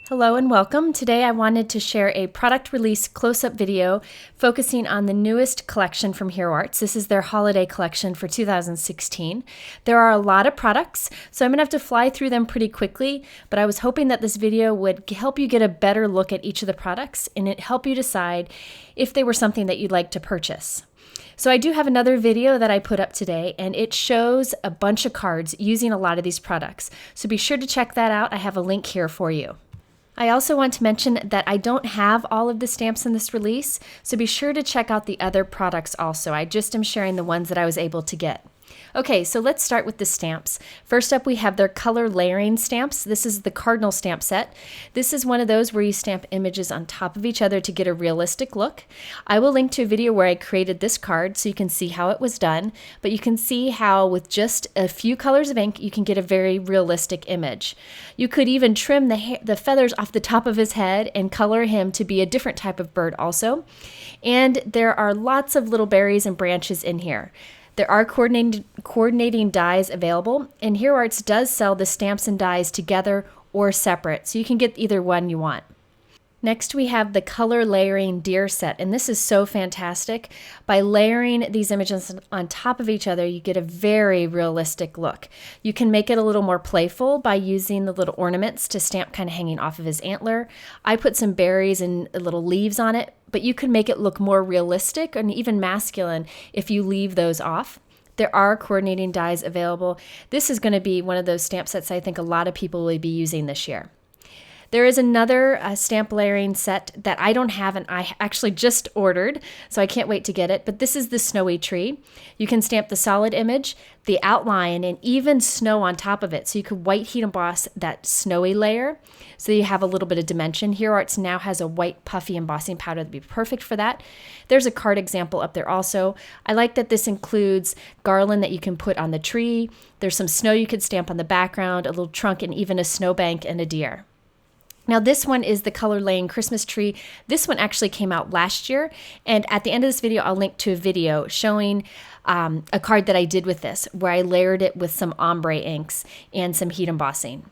Hello and welcome. Today I wanted to share a product release close-up video focusing on the newest collection from Hero Arts. This is their holiday collection for 2016. There are a lot of products, so I'm going to have to fly through them pretty quickly, but I was hoping that this video would help you get a better look at each of the products and it help you decide if they were something that you'd like to purchase. So I do have another video that I put up today, and it shows a bunch of cards using a lot of these products. So be sure to check that out. I have a link here for you. I also want to mention that I don't have all of the stamps in this release, so be sure to check out the other products also. I just am sharing the ones that I was able to get. Okay, so let's start with the stamps. First up, we have their color layering stamps. This is the cardinal stamp set. This is one of those where you stamp images on top of each other to get a realistic look. I will link to a video where I created this card so you can see how it was done, but you can see how with just a few colors of ink, you can get a very realistic image. You could even trim the feathers off the top of his head and color him to be a different type of bird also. And there are lots of little berries and branches in here. There are coordinating dies available, and Hero Arts does sell the stamps and dies together or separate, so you can get either one you want. Next, we have the color layering deer set, and this is so fantastic. By layering these images on top of each other, you get a very realistic look. You can make it a little more playful by using the little ornaments to stamp kind of hanging off of his antler. I put some berries and little leaves on it, but you can make it look more realistic and even masculine if you leave those off. There are coordinating dies available. This is going to be one of those stamp sets I think a lot of people will be using this year. There is another stamp layering set that I don't have, and I actually just ordered, so I can't wait to get it, but this is the snowy tree. You can stamp the solid image, the outline, and even snow on top of it, so you could white heat emboss that snowy layer, so you have a little bit of dimension. Hero Arts now has a white puffy embossing powder that would be perfect for that. There's a card example up there also. I like that this includes garland that you can put on the tree. There's some snow you could stamp on the background, a little trunk, and even a snowbank and a deer. Now this one is the color laying Christmas tree. This one actually came out last year, and at the end of this video I'll link to a video showing a card that I did with this where I layered it with some ombre inks and some heat embossing.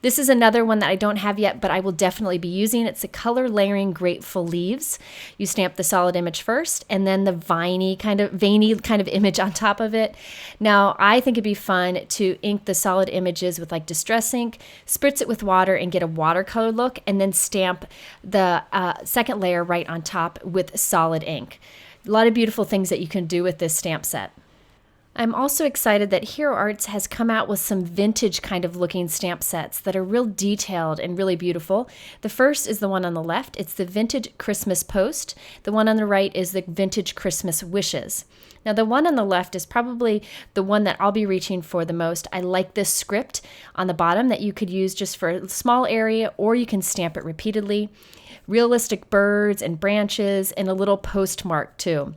This is another one that I don't have yet, but I will definitely be using. It's a color layering grateful leaves. You stamp the solid image first and then the veiny kind of image on top of it. Now, I think it'd be fun to ink the solid images with like distress ink, spritz it with water and get a watercolor look, and then stamp the second layer right on top with solid ink. A lot of beautiful things that you can do with this stamp set. I'm also excited that Hero Arts has come out with some vintage kind of looking stamp sets that are real detailed and really beautiful. The first is the one on the left. It's the Vintage Christmas Post. The one on the right is the Vintage Christmas Wishes. Now the one on the left is probably the one that I'll be reaching for the most. I like this script on the bottom that you could use just for a small area, or you can stamp it repeatedly. Realistic birds and branches and a little postmark too.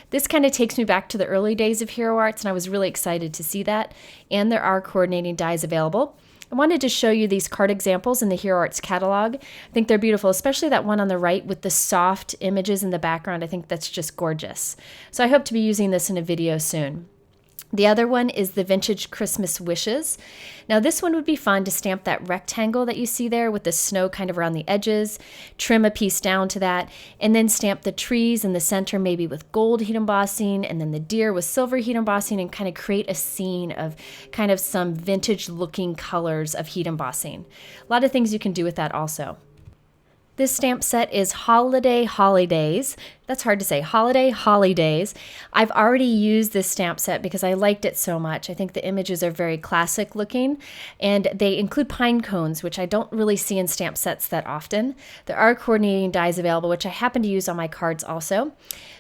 This kind of takes me back to the early days of Hero Arts, and I was really excited to see that. And there are coordinating dies available. I wanted to show you these card examples in the Hero Arts catalog. I think they're beautiful, especially that one on the right with the soft images in the background. I think that's just gorgeous. So I hope to be using this in a video soon. The other one is the Vintage Christmas Wishes. Now this one would be fun to stamp that rectangle that you see there with the snow kind of around the edges, trim a piece down to that, and then stamp the trees in the center maybe with gold heat embossing, and then the deer with silver heat embossing, and kind of create a scene of kind of some vintage looking colors of heat embossing. A lot of things you can do with that also. This stamp set is Holiday Holidays. That's hard to say. Holiday Holidays. I've already used this stamp set because I liked it so much. I think the images are very classic looking, and they include pine cones, which I don't really see in stamp sets that often. There are coordinating dies available, which I happen to use on my cards also.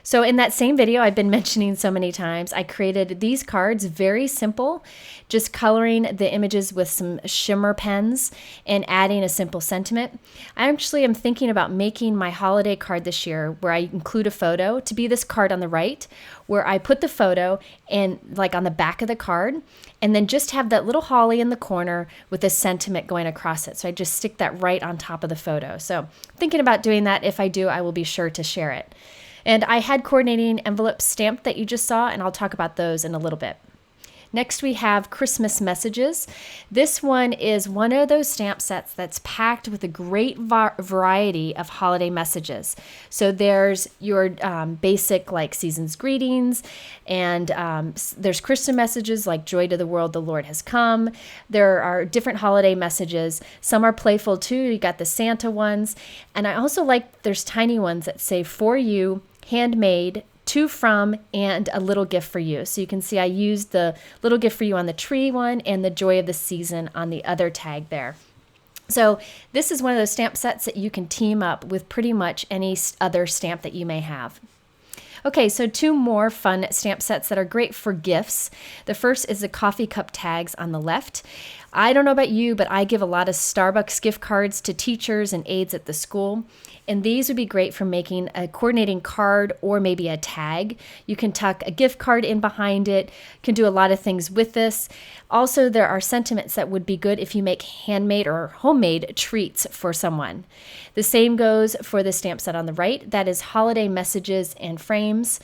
So in that same video I've been mentioning so many times, I created these cards, very simple, just coloring the images with some shimmer pens and adding a simple sentiment. I actually am thinking about making my holiday card this year where I include a photo to be this card on the right, where I put the photo and like on the back of the card, and then just have that little holly in the corner with a sentiment going across it. So I just stick that right on top of the photo. So thinking about doing that. If I do, I will be sure to share it. And I had coordinating envelopes stamped that you just saw, and I'll talk about those in a little bit. Next, we have Christmas messages. This one is one of those stamp sets that's packed with a great variety of holiday messages. So there's your basic like season's greetings, and there's Christian messages like joy to the world, the Lord has come. There are different holiday messages. Some are playful too. You got the Santa ones. And I also like there's tiny ones that say for you, handmade, to, from, and a little gift for you. So you can see I used the little gift for you on the tree one and the joy of the season on the other tag there. So this is one of those stamp sets that you can team up with pretty much any other stamp that you may have. Okay, so two more fun stamp sets that are great for gifts. The first is the coffee cup tags on the left. I don't know about you, but I give a lot of Starbucks gift cards to teachers and aides at the school. And these would be great for making a coordinating card or maybe a tag. You can tuck a gift card in behind it, can do a lot of things with this. Also, there are sentiments that would be good if you make handmade or homemade treats for someone. The same goes for the stamp set on the right. That is holiday messages and frames.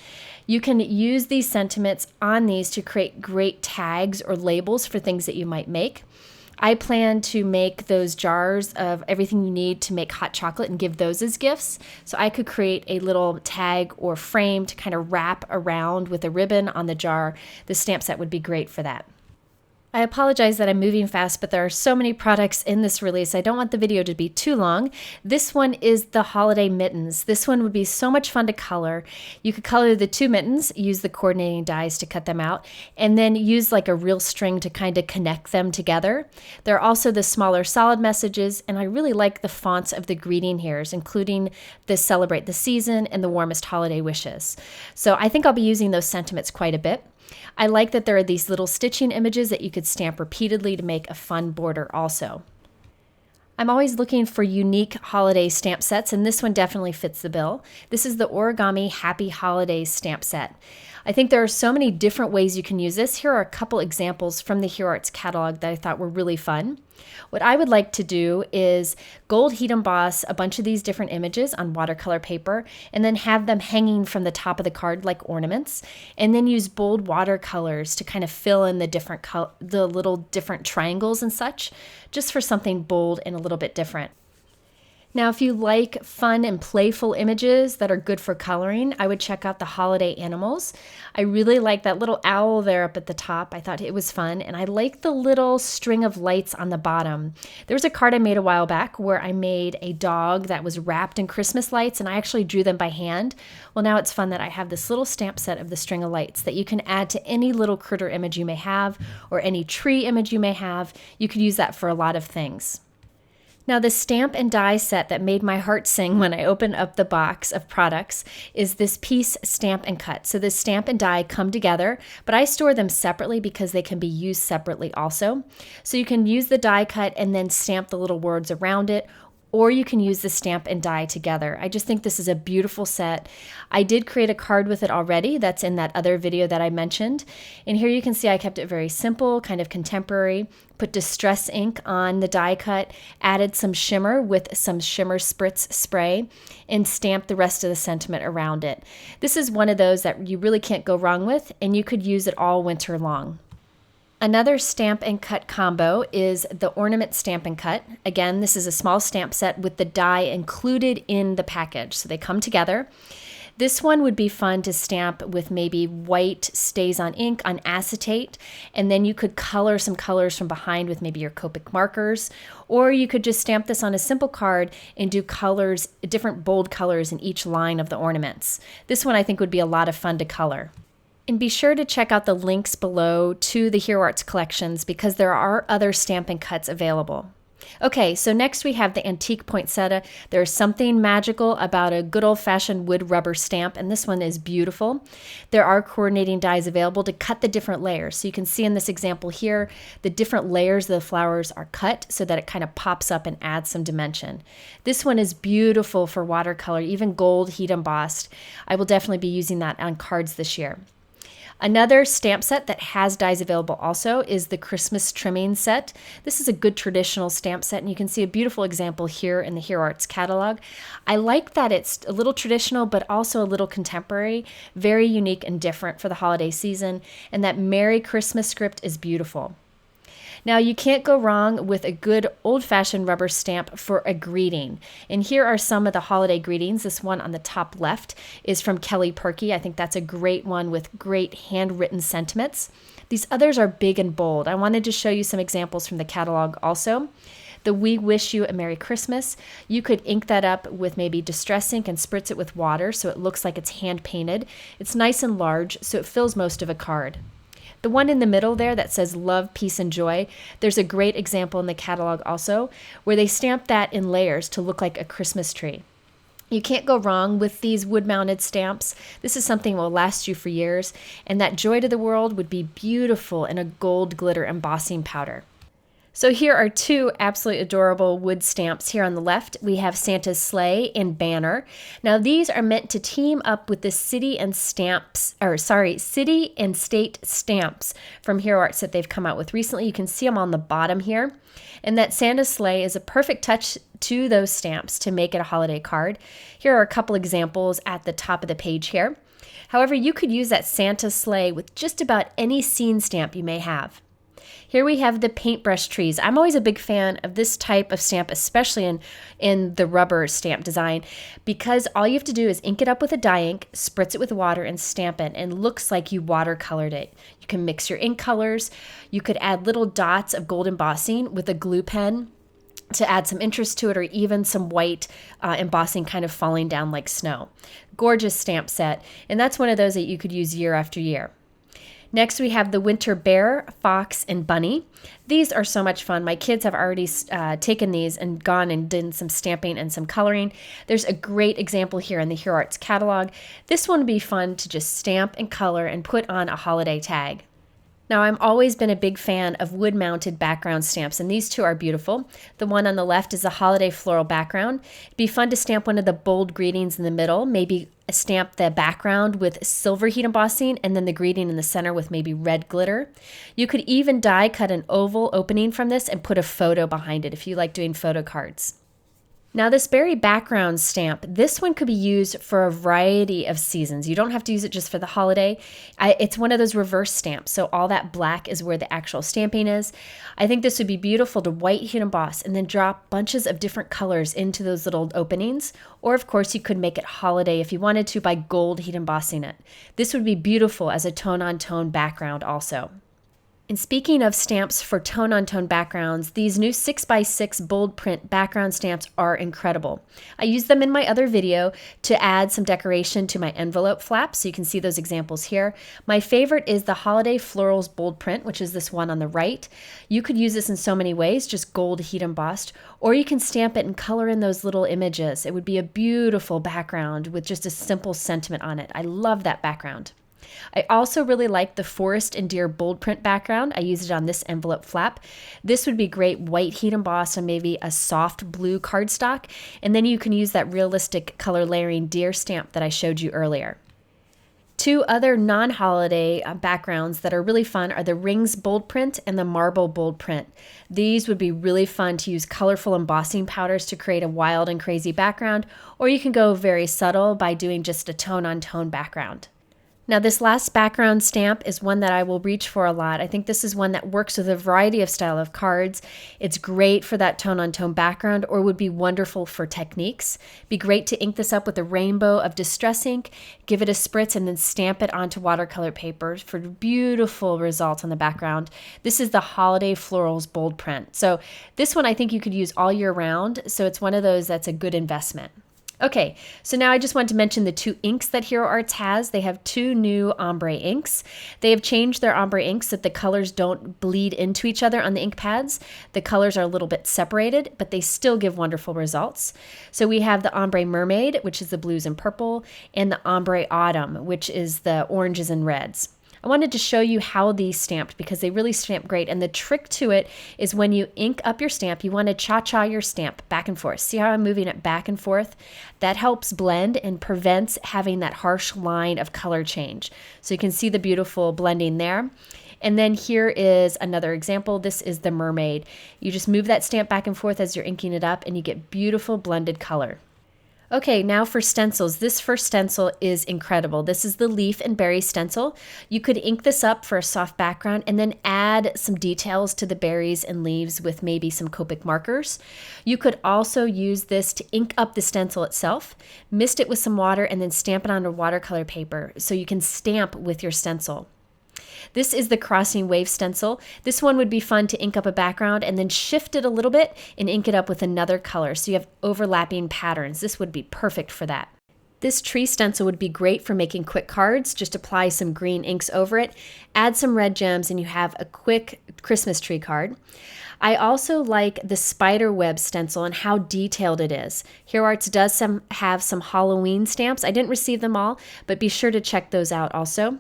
You can use these sentiments on these to create great tags or labels for things that you might make. I plan to make those jars of everything you need to make hot chocolate and give those as gifts. So I could create a little tag or frame to kind of wrap around with a ribbon on the jar. The stamp set would be great for that. I apologize that I'm moving fast, but there are so many products in this release. I don't want the video to be too long. This one is the holiday mittens. This one would be so much fun to color. You could color the two mittens, use the coordinating dies to cut them out, and then use like a real string to kind of connect them together. There are also the smaller solid messages, and I really like the fonts of the greeting here, including the celebrate the season and the warmest holiday wishes. So I think I'll be using those sentiments quite a bit. I like that there are these little stitching images that you could stamp repeatedly to make a fun border also. I'm always looking for unique holiday stamp sets, and this one definitely fits the bill. This is the Origami Happy Holidays stamp set. I think there are so many different ways you can use this. Here are a couple examples from the Hero Arts catalog that I thought were really fun. What I would like to do is gold heat emboss a bunch of these different images on watercolor paper and then have them hanging from the top of the card like ornaments, and then use bold watercolors to kind of fill in the little different triangles and such, just for something bold and a little bit different. Now, if you like fun and playful images that are good for coloring, I would check out the holiday animals. I really like that little owl there up at the top. I thought it was fun, and I like the little string of lights on the bottom. There was a card I made a while back where I made a dog that was wrapped in Christmas lights, and I actually drew them by hand. Well, now it's fun that I have this little stamp set of the string of lights that you can add to any little critter image you may have or any tree image you may have. You could use that for a lot of things. Now, the stamp and die set that made my heart sing when I opened up the box of products is this piece stamp and cut. So the stamp and die come together, but I store them separately because they can be used separately also. So you can use the die cut and then stamp the little words around it, or you can use the stamp and die together. I just think this is a beautiful set. I did create a card with it already. That's in that other video that I mentioned. And here you can see I kept it very simple, kind of contemporary. Put distress ink on the die cut, added some shimmer with some shimmer spritz spray, and stamped the rest of the sentiment around it. This is one of those that you really can't go wrong with, and you could use it all winter long. Another stamp and cut combo is the ornament stamp and cut. Again, this is a small stamp set with the die included in the package, so they come together. This one would be fun to stamp with maybe white stays on ink on acetate, and then you could color some colors from behind with maybe your Copic markers, or you could just stamp this on a simple card and do colors, different bold colors in each line of the ornaments. This one I think would be a lot of fun to color. And be sure to check out the links below to the Hero Arts collections because there are other stamp and cuts available. Okay, so next we have the antique poinsettia. There's something magical about a good old-fashioned wood rubber stamp, and this one is beautiful. There are coordinating dies available to cut the different layers. So you can see in this example here, the different layers of the flowers are cut so that it kind of pops up and adds some dimension. This one is beautiful for watercolor, even gold heat embossed. I will definitely be using that on cards this year. Another stamp set that has dies available also is the Christmas trimming set. This is a good traditional stamp set, and you can see a beautiful example here in the Hero Arts catalog. I like that it's a little traditional, but also a little contemporary, very unique and different for the holiday season, and that Merry Christmas script is beautiful. Now, you can't go wrong with a good old-fashioned rubber stamp for a greeting. And here are some of the holiday greetings. This one on the top left is from Kelly Perky. I think that's a great one with great handwritten sentiments. These others are big and bold. I wanted to show you some examples from the catalog also. The We Wish You a Merry Christmas. You could ink that up with maybe distress ink and spritz it with water so it looks like it's hand-painted. It's nice and large, so it fills most of a card. The one in the middle there that says love, peace, and joy, there's a great example in the catalog also where they stamp that in layers to look like a Christmas tree. You can't go wrong with these wood-mounted stamps. This is something that will last you for years, and that joy to the world would be beautiful in a gold glitter embossing powder. So here are two absolutely adorable wood stamps. Here on the left, we have Santa's sleigh and banner. Now these are meant to team up with the city and state stamps from Hero Arts that they've come out with recently. You can see them on the bottom here. And that Santa's sleigh is a perfect touch to those stamps to make it a holiday card. Here are a couple examples at the top of the page here. However, you could use that Santa's sleigh with just about any scene stamp you may have. Here we have the paintbrush trees. I'm always a big fan of this type of stamp, especially in the rubber stamp design, because all you have to do is ink it up with a dye ink, spritz it with water, and stamp it, and it looks like you watercolored it. You can mix your ink colors. You could add little dots of gold embossing with a glue pen to add some interest to it, or even some white embossing kind of falling down like snow. Gorgeous stamp set, and that's one of those that you could use year after year. Next, we have the winter bear, fox, and bunny. These are so much fun. My kids have already taken these and gone and done some stamping and some coloring. There's a great example here in the Hero Arts catalog. This one would be fun to just stamp and color and put on a holiday tag. Now, I've always been a big fan of wood-mounted background stamps, and these two are beautiful. The one on the left is a holiday floral background. It'd be fun to stamp one of the bold greetings in the middle, maybe stamp the background with silver heat embossing, and then the greeting in the center with maybe red glitter. You could even die cut an oval opening from this and put a photo behind it if you like doing photo cards. Now this berry background stamp, this one could be used for a variety of seasons. You don't have to use it just for the holiday. It's one of those reverse stamps, so all that black is where the actual stamping is. I think this would be beautiful to white heat emboss and then drop bunches of different colors into those little openings. Or of course you could make it holiday if you wanted to by gold heat embossing it. This would be beautiful as a tone-on-tone background also. And speaking of stamps for tone-on-tone backgrounds, these new 6x6 bold print background stamps are incredible. I used them in my other video to add some decoration to my envelope flaps, so you can see those examples here. My favorite is the Holiday Florals bold print, which is this one on the right. You could use this in so many ways, just gold heat embossed, or you can stamp it and color in those little images. It would be a beautiful background with just a simple sentiment on it. I love that background. I also really like the Forest and Deer bold print background. I used it on this envelope flap. This would be great white heat embossed on maybe a soft blue cardstock, and then you can use that realistic color layering deer stamp that I showed you earlier. Two other non-holiday backgrounds that are really fun are the Rings bold print and the Marble bold print. These would be really fun to use colorful embossing powders to create a wild and crazy background, or you can go very subtle by doing just a tone-on-tone background. Now this last background stamp is one that I will reach for a lot. I think this is one that works with a variety of style of cards. It's great for that tone-on-tone background, or would be wonderful for techniques. Be great to ink this up with a rainbow of distress ink, give it a spritz, and then stamp it onto watercolor paper for beautiful results on the background. This is the Holiday Florals bold print. So this one I think you could use all year round, so it's one of those that's a good investment. Okay, so now I just want to mention the two inks that Hero Arts has. They have two new ombre inks. They have changed their ombre inks so that the colors don't bleed into each other on the ink pads. The colors are a little bit separated, but they still give wonderful results. So we have the ombre mermaid, which is the blues and purple, and the ombre autumn, which is the oranges and reds. I wanted to show you how these stamped because they really stamp great. And the trick to it is when you ink up your stamp, you want to cha-cha your stamp back and forth. See how I'm moving it back and forth? That helps blend and prevents having that harsh line of color change. So you can see the beautiful blending there. And then here is another example. This is the mermaid. You just move that stamp back and forth as you're inking it up and you get beautiful blended color. Okay, now for stencils. This first stencil is incredible. This is the leaf and berry stencil. You could ink this up for a soft background and then add some details to the berries and leaves with maybe some Copic markers. You could also use this to ink up the stencil itself, mist it with some water, and then stamp it onto watercolor paper so you can stamp with your stencil. This is the crossing wave stencil. This one would be fun to ink up a background and then shift it a little bit and ink it up with another color so you have overlapping patterns. This would be perfect for that. This tree stencil would be great for making quick cards. Just apply some green inks over it, add some red gems, and you have a quick Christmas tree card. I also like the spider web stencil and how detailed it is. Hero Arts does have some Halloween stamps. I didn't receive them all, but be sure to check those out also.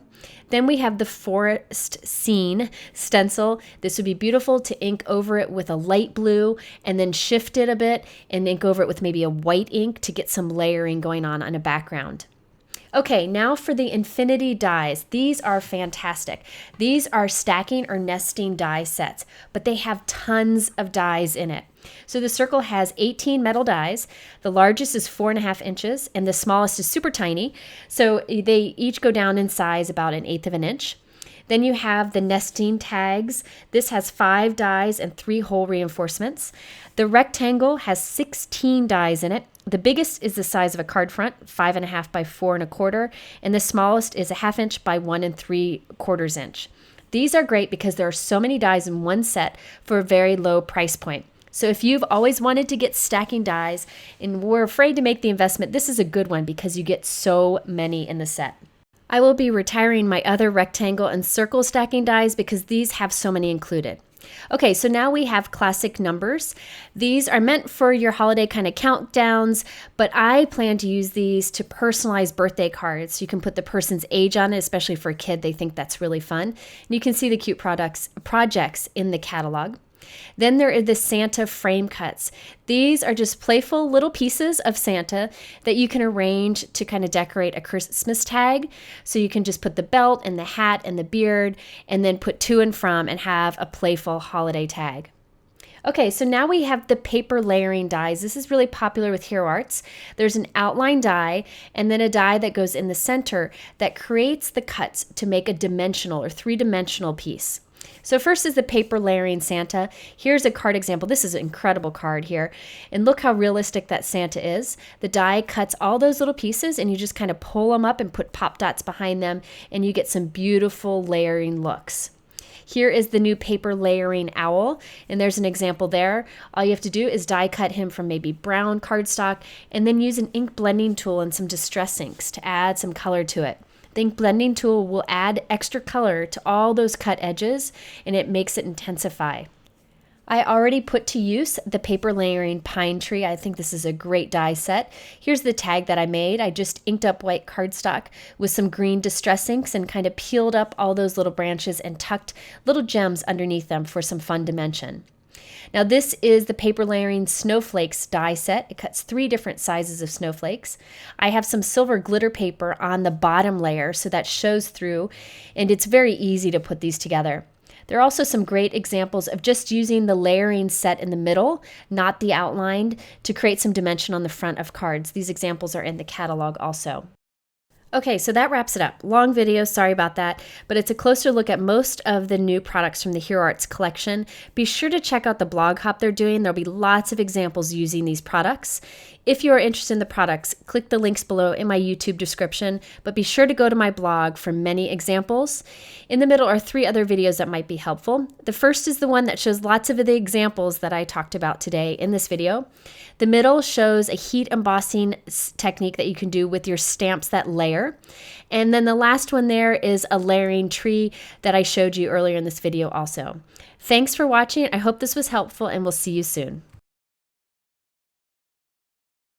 Then we have the forest scene stencil. This would be beautiful to ink over it with a light blue and then shift it a bit and ink over it with maybe a white ink to get some layering going on a background. Okay, now for the infinity dies. These are fantastic. These are stacking or nesting die sets, but they have tons of dies in it. So the circle has 18 metal dies. The largest is 4.5 inches and the smallest is super tiny. So they each go down in size about 1/8 of an inch. Then you have the nesting tags. This has 5 dies and 3 hole reinforcements. The rectangle has 16 dies in it. The biggest is the size of a card front, 5.5 by 4.25, and the smallest is 1/2 inch by 1 3/4 inch. These are great because there are so many dies in one set for a very low price point. So if you've always wanted to get stacking dies and were afraid to make the investment, this is a good one because you get so many in the set. I will be retiring my other rectangle and circle stacking dies because these have so many included. Okay, so now we have classic numbers. These are meant for your holiday kind of countdowns, but I plan to use these to personalize birthday cards. You can put the person's age on it, especially for a kid. They think that's really fun. And you can see the cute projects in the catalog. Then there are the Santa frame cuts. These are just playful little pieces of Santa that you can arrange to kind of decorate a Christmas tag. So you can just put the belt and the hat and the beard and then put to and from and have a playful holiday tag. Okay, so now we have the paper layering dies. This is really popular with Hero Arts. There's an outline die and then a die that goes in the center that creates the cuts to make a dimensional or 3-dimensional piece. So first is the paper layering Santa. Here's a card example. This is an incredible card here. And look how realistic that Santa is. The die cuts all those little pieces and you just kind of pull them up and put pop dots behind them and you get some beautiful layering looks. Here is the new paper layering owl, and there's an example there. All you have to do is die cut him from maybe brown cardstock and then use an ink blending tool and some distress inks to add some color to it. The ink blending tool will add extra color to all those cut edges and it makes it intensify. I already put to use the paper layering pine tree. I think this is a great die set. Here's the tag that I made. I just inked up white cardstock with some green distress inks and kind of peeled up all those little branches and tucked little gems underneath them for some fun dimension. Now this is the paper layering snowflakes die set. It cuts 3 different sizes of snowflakes. I have some silver glitter paper on the bottom layer so that shows through, and it's very easy to put these together. There are also some great examples of just using the layering set in the middle, not the outlined, to create some dimension on the front of cards. These examples are in the catalog also. Okay, so that wraps it up. Long video, sorry about that, but it's a closer look at most of the new products from the Hero Arts collection. Be sure to check out the blog hop they're doing. There'll be lots of examples using these products. If you are interested in the products, click the links below in my YouTube description, but be sure to go to my blog for many examples. In the middle are 3 other videos that might be helpful. The first is the one that shows lots of the examples that I talked about today in this video. The middle shows a heat embossing technique that you can do with your stamps that layer. And then the last one there is a layering tree that I showed you earlier in this video also. Thanks for watching. I hope this was helpful and we'll see you soon.